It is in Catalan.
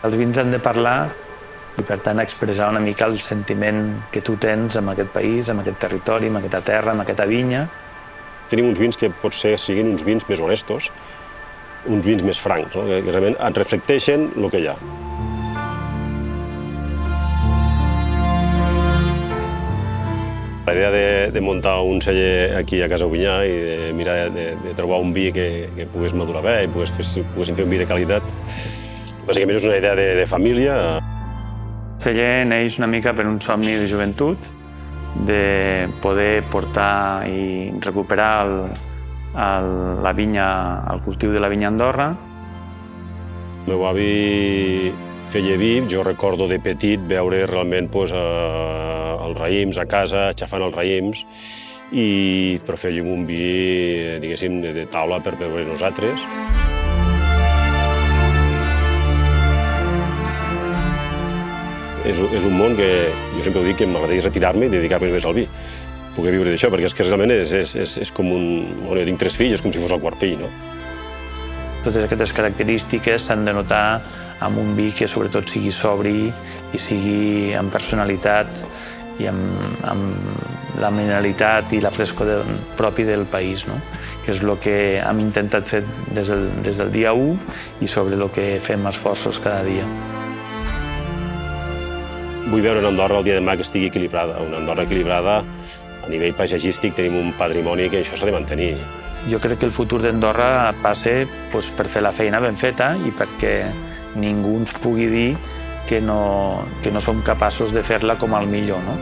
Els vins han de parlar i, per tant, expressar una mica el sentiment que tu tens amb aquest país, amb aquest territori, amb aquesta terra, amb aquesta vinya. Tenim uns vins que potser siguin uns vins més honestos, uns vins més francs, no? Que realment et reflecteixen el que hi ha. La idea de muntar un celler aquí a Casa Ovinyà i de mirar de trobar un vi que pogués madurar bé i poguéssim fer un vi de qualitat, bàsicament és una idea de família. El celler neix una mica per un somni de joventut, de poder portar i recuperar la vinya, el cultiu de la vinya a Andorra. El meu avi feia vi, jo recordo de petit veure realment els raïms a casa, aixafant els raïms, però fèiem un vi, diguéssim, de taula per beure nosaltres. És un món que jo sempre ho dic que m'agradaria retirar-me i dedicar-me només al vi, poder viure d'això, perquè és que realment és com un... Jo tinc 3 fills, és com si fos el quart fill, no? Totes aquestes característiques s'han de notar amb un vi que sobretot sigui sobri i sigui amb personalitat i amb la mineralitat i la frescor propi del país, no? Que és el que hem intentat fer des del dia 1 i sobre el que fem esforços cada dia. Vull veure una Andorra el dia de demà que estigui equilibrada. Una Andorra equilibrada a nivell paisatgístic, tenim un patrimoni que això s'ha de mantenir. Jo crec que el futur d'Andorra passa per fer la feina ben feta i perquè ningú ens pugui dir que no som capaços de fer-la com el millor, no?